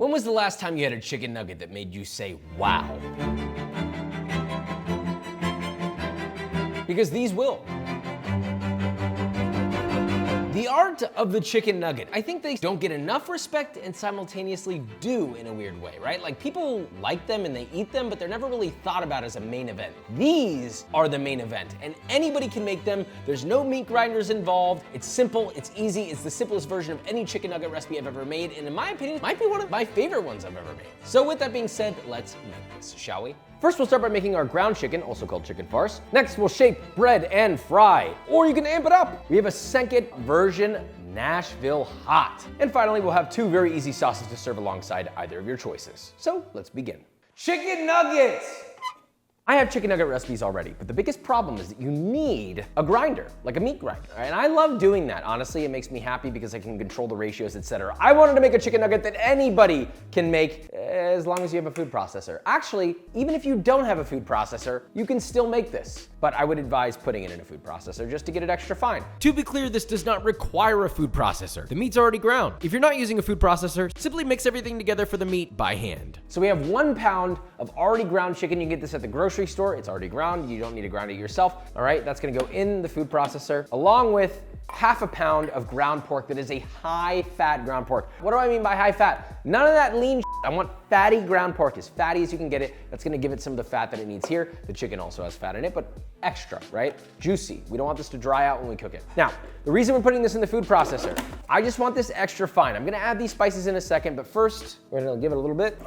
When was the last time you had a chicken nugget that made you say, wow? Because these will. The art of the chicken nugget. I think they don't get enough respect and simultaneously do in a weird way, right? Like people like them and they eat them, but they're never really thought about as a main event. These are the main event and anybody can make them. There's no meat grinders involved. It's simple, it's easy. It's the simplest version of any chicken nugget recipe I've ever made. And in my opinion, it might be one of my favorite ones I've ever made. So with that being said, let's make this, shall we? First, we'll start by making our ground chicken, also called chicken farce. Next, we'll shape, bread, and fry. Or you can amp it up. We have a second version, Nashville Hot. And finally, we'll have two very easy sauces to serve alongside either of your choices. So let's begin. Chicken nuggets! I have chicken nugget recipes already, but the biggest problem is that you need a grinder, like a meat grinder. And I love doing that. Honestly, it makes me happy because I can control the ratios, etc. I wanted to make a chicken nugget that anybody can make as long as you have a food processor. Actually, even if you don't have a food processor, you can still make this. But I would advise putting it in a food processor just to get it extra fine. To be clear, this does not require a food processor. The meat's already ground. If you're not using a food processor, simply mix everything together for the meat by hand. So we have 1 pound of already ground chicken. You can get this at the grocery store. It's already ground. You don't need to grind it yourself. All right, that's gonna go in the food processor along with half a pound of ground pork that is a high fat ground pork. What do I mean by high fat? None of that lean shit. I want fatty ground pork, as fatty as you can get it. That's gonna give it some of the fat that it needs here. The chicken also has fat in it, but extra, right? Juicy. We don't want this to dry out when we cook it. Now, the reason we're putting this in the food processor, I just want this extra fine. I'm gonna add these spices in a second, but first, we're gonna give it a little bit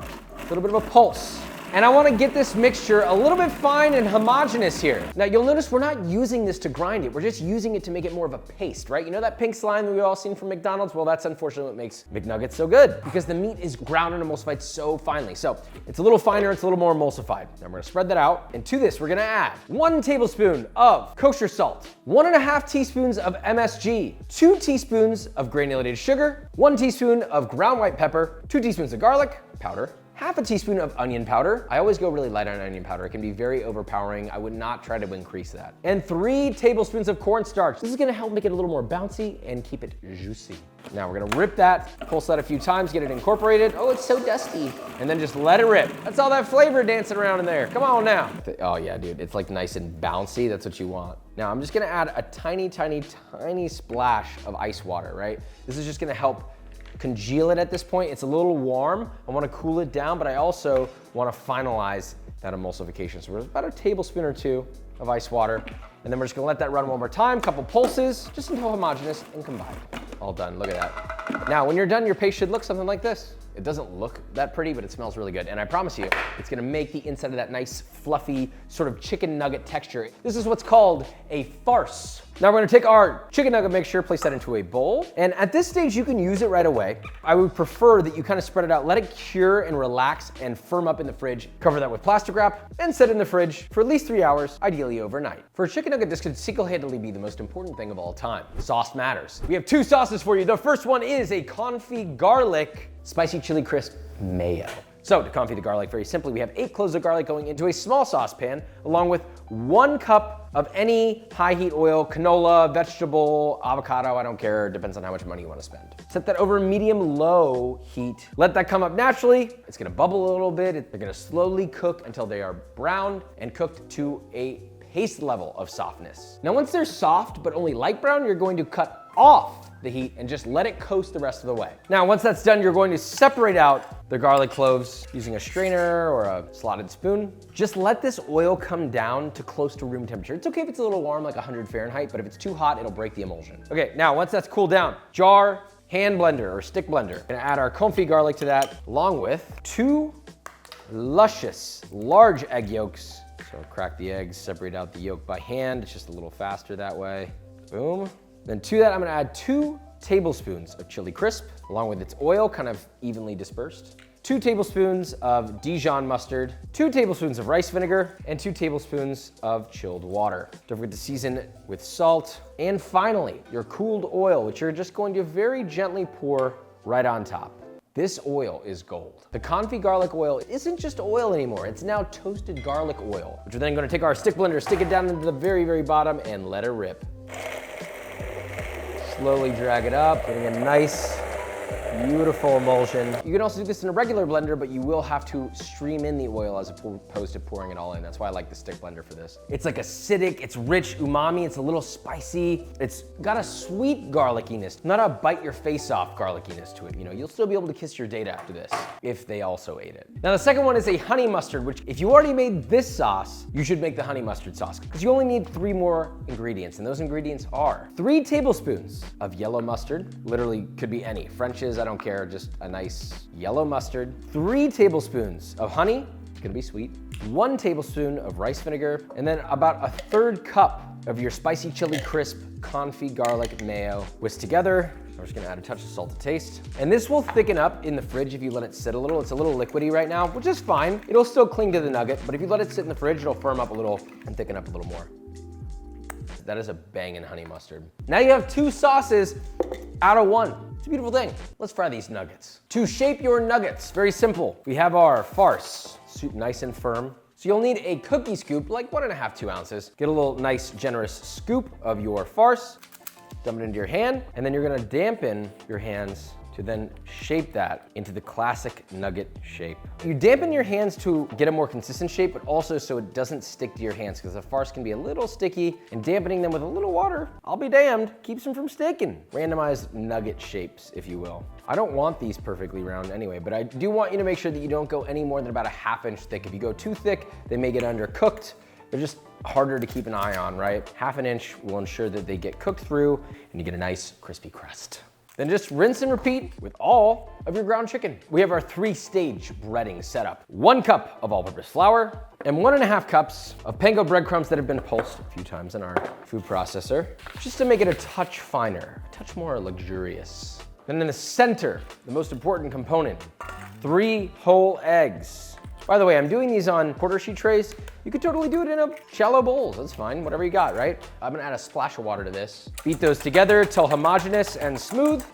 of a pulse. And I wanna get this mixture a little bit fine and homogeneous here. Now you'll notice we're not using this to grind it, we're just using it to make it more of a paste, right? You know that pink slime that we've all seen from McDonald's? Well, that's unfortunately what makes McNuggets so good, because the meat is ground and emulsified so finely. So it's a little finer, it's a little more emulsified. Now we're gonna spread that out, and to this we're gonna add 1 tablespoon of kosher salt, 1.5 teaspoons of MSG, 2 teaspoons of granulated sugar, 1 teaspoon of ground white pepper, 2 teaspoons of garlic powder, half a teaspoon of onion powder. I always go really light on onion powder. It can be very overpowering. I would not try to increase that. And 3 tablespoons of cornstarch. This is gonna help make it a little more bouncy and keep it juicy. Now we're gonna rip that, pulse that a few times, get it incorporated. Oh, it's so dusty. And then just let it rip. That's all that flavor dancing around in there. Come on now. Oh yeah, dude, it's like nice and bouncy. That's what you want. Now I'm just gonna add a tiny, tiny, tiny splash of ice water, right? This is just gonna help congeal it at this point. It's a little warm. I wanna cool it down, but I also wanna finalize that emulsification. So we're about a tablespoon or 2 of ice water. And then we're just gonna let that run one more time, couple pulses, just until homogeneous and combined. All done, look at that. Now, when you're done, your paste should look something like this. It doesn't look that pretty, but it smells really good. And I promise you, it's gonna make the inside of that nice, fluffy, sort of chicken nugget texture. This is what's called a farce. Now we're gonna take our chicken nugget mixture, place that into a bowl. And at this stage, you can use it right away. I would prefer that you kind of spread it out, let it cure and relax and firm up in the fridge. Cover that with plastic wrap and set it in the fridge for at least 3 hours, ideally overnight. For a chicken nugget, this could single-handedly be the most important thing of all time. Sauce matters. We have 2 sauces for you. The first one is a confit garlic spicy chili crisp mayo. So to confit the garlic, very simply, we have 8 cloves of garlic going into a small saucepan, along with 1 cup of any high heat oil, canola, vegetable, avocado, I don't care, depends on how much money you want to spend. Set that over medium-low heat. Let that come up naturally. It's gonna bubble a little bit. They're gonna slowly cook until they are browned and cooked to a paste level of softness. Now once they're soft, but only light brown, you're going to cut off the heat and just let it coast the rest of the way. Now, once that's done, you're going to separate out the garlic cloves using a strainer or a slotted spoon. Just let this oil come down to close to room temperature. It's okay if it's a little warm, like 100 Fahrenheit, but if it's too hot, it'll break the emulsion. Okay, now once that's cooled down, jar, hand blender, or stick blender. Gonna add our confit garlic to that, along with 2 luscious, large egg yolks. So crack the eggs, separate out the yolk by hand. It's just a little faster that way. Boom. Then to that, I'm gonna add 2 tablespoons of chili crisp, along with its oil kind of evenly dispersed. 2 tablespoons of Dijon mustard, 2 tablespoons of rice vinegar, and 2 tablespoons of chilled water. Don't forget to season with salt. And finally, your cooled oil, which you're just going to very gently pour right on top. This oil is gold. The confit garlic oil isn't just oil anymore. It's now toasted garlic oil, which we're then gonna take our stick blender, stick it down into the very, very bottom, and let it rip. Slowly drag it up, getting a nice Beautiful emulsion. You can also do this in a regular blender, but you will have to stream in the oil as opposed to pouring it all in. That's why I like the stick blender for this. It's like acidic, it's rich umami, it's a little spicy. It's got a sweet garlickiness, not a bite your face off garlickiness to it. You know, you'll still be able to kiss your date after this if they also ate it. Now the second one is a honey mustard, which if you already made this sauce, you should make the honey mustard sauce because you only need 3 more ingredients, and those ingredients are 3 tablespoons of yellow mustard, literally could be any, French's, I don't care, just a nice yellow mustard, 3 tablespoons of honey, it's gonna be sweet, 1 tablespoon of rice vinegar, and then about a 1/3 cup of your spicy chili crisp confit garlic mayo. Whisk together. We're just gonna add a touch of salt to taste. And this will thicken up in the fridge if you let it sit a little. It's a little liquidy right now, which is fine. It'll still cling to the nugget, but if you let it sit in the fridge, it'll firm up a little and thicken up a little more. That is a banging honey mustard. Now you have 2 sauces out of 1. It's a beautiful thing. Let's fry these nuggets. To shape your nuggets, very simple. We have our farce, soup nice and firm. So you'll need a cookie scoop, like 1.5, 2 ounces. Get a little nice, generous scoop of your farce, dump it into your hand, and then you're gonna dampen your hands to then shape that into the classic nugget shape. You dampen your hands to get a more consistent shape, but also so it doesn't stick to your hands because the farce can be a little sticky, and dampening them with a little water, I'll be damned, keeps them from sticking. Randomized nugget shapes, if you will. I don't want these perfectly round anyway, but I do want you to make sure that you don't go any more than about a 1/2 inch thick. If you go too thick, they may get undercooked. They're just harder to keep an eye on, right? 1/2 inch will ensure that they get cooked through and you get a nice crispy crust. Then just rinse and repeat with all of your ground chicken. We have our 3-stage breading setup. 1 cup of all-purpose flour and 1.5 cups of panko breadcrumbs that have been pulsed a few times in our food processor, just to make it a touch finer, a touch more luxurious. Then in the center, the most important component, 3 whole eggs. By the way, I'm doing these on quarter sheet trays. You could totally do it in a shallow bowls. That's fine, whatever you got, right? I'm gonna add a splash of water to this. Beat those together till homogeneous and smooth.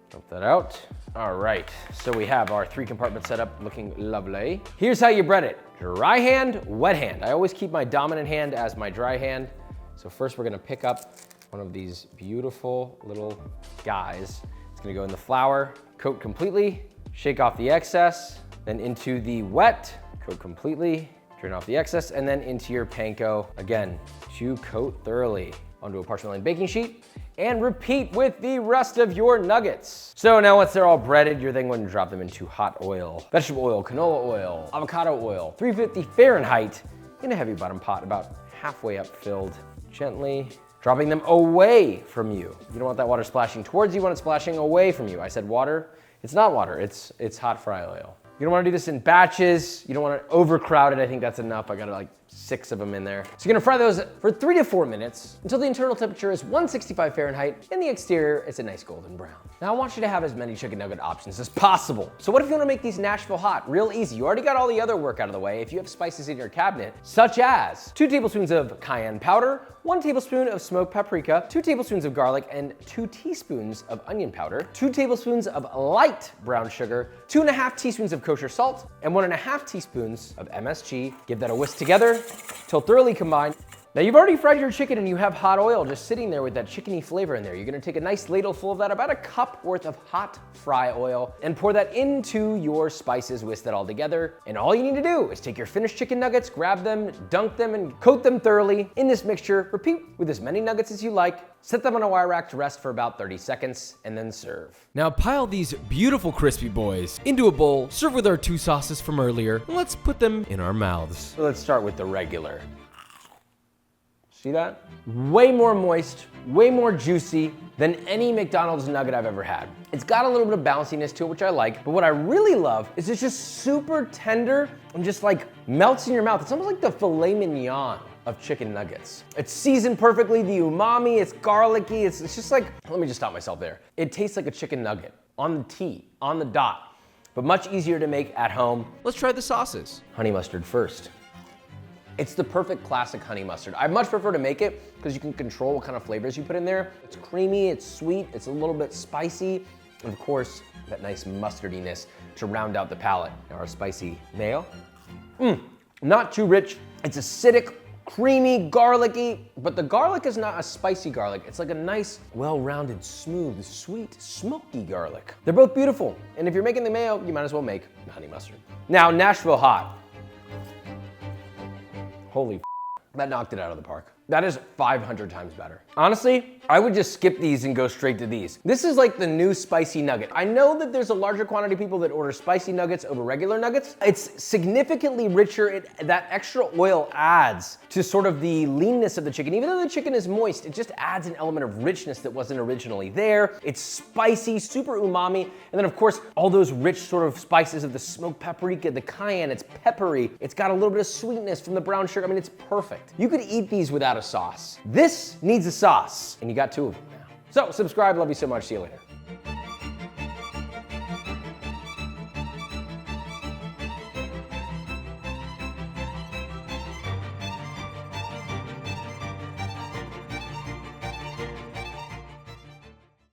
Dump that out. All right, so we have our 3 compartment setup looking lovely. Here's how you bread it. Dry hand, wet hand. I always keep my dominant hand as my dry hand. So first we're gonna pick up one of these beautiful little guys. It's gonna go in the flour, coat completely, shake off the excess, then into the wet, coat completely, turn off the excess, and then into your panko. Again, to coat thoroughly onto a parchment lined baking sheet, and repeat with the rest of your nuggets. So now once they're all breaded, you're then going to drop them into hot oil, vegetable oil, canola oil, avocado oil, 350 Fahrenheit in a heavy bottom pot, about halfway up filled, gently dropping them away from you. You don't want that water splashing towards you, you want it splashing away from you. I said water, it's not water, it's hot fry oil. You don't wanna do this in batches. You don't wanna overcrowd it. I think that's enough. I got like 6 of them in there. So you're gonna fry those for 3 to 4 minutes until the internal temperature is 165 Fahrenheit and the exterior is a nice golden brown. Now I want you to have as many chicken nugget options as possible. So what if you wanna make these Nashville hot? Real easy. You already got all the other work out of the way if you have spices in your cabinet, such as 2 tablespoons of cayenne powder, 1 tablespoon of smoked paprika, 2 tablespoons of garlic, and 2 teaspoons of onion powder, 2 tablespoons of light brown sugar, 2.5 teaspoons of kosher salt, and 1.5 teaspoons of MSG. Give that a whisk together till thoroughly combined. Now you've already fried your chicken and you have hot oil just sitting there with that chickeny flavor in there. You're gonna take a nice ladle full of that, about a cup worth of hot fry oil, and pour that into your spices, whisk that all together. And all you need to do is take your finished chicken nuggets, grab them, dunk them, and coat them thoroughly in this mixture. Repeat with as many nuggets as you like. Set them on a wire rack to rest for about 30 seconds, and then serve. Now pile these beautiful crispy boys into a bowl, serve with our 2 sauces from earlier, and let's put them in our mouths. So let's start with the regular. See that? Way more moist, way more juicy than any McDonald's nugget I've ever had. It's got a little bit of bounciness to it, which I like, but what I really love is it's just super tender and just like melts in your mouth. It's almost like the filet mignon of chicken nuggets. It's seasoned perfectly, the umami, it's garlicky, it's just like, let me just stop myself there. It tastes like a chicken nugget, on the T, on the dot, but much easier to make at home. Let's try the sauces. Honey mustard first. It's the perfect classic honey mustard. I much prefer to make it because you can control what kind of flavors you put in there. It's creamy, it's sweet, it's a little bit spicy, and of course, that nice mustardiness to round out the palate. Now our spicy mayo. Not too rich. It's acidic, creamy, garlicky, but the garlic is not a spicy garlic. It's like a nice, well-rounded, smooth, sweet, smoky garlic. They're both beautiful. And if you're making the mayo, you might as well make the honey mustard. Now, Nashville hot. Holy that knocked it out of the park. That is 500 times better. Honestly, I would just skip these and go straight to these. This is like the new spicy nugget. I know that there's a larger quantity of people that order spicy nuggets over regular nuggets. It's significantly richer. That extra oil adds to sort of the leanness of the chicken. Even though the chicken is moist, it just adds an element of richness that wasn't originally there. It's spicy, super umami. And then of course, all those rich sort of spices of the smoked paprika, the cayenne, it's peppery. It's got a little bit of sweetness from the brown sugar. I mean, it's perfect. You could eat these without a sauce. This needs a sauce, and you got two of them now. So subscribe, love you so much, see you later.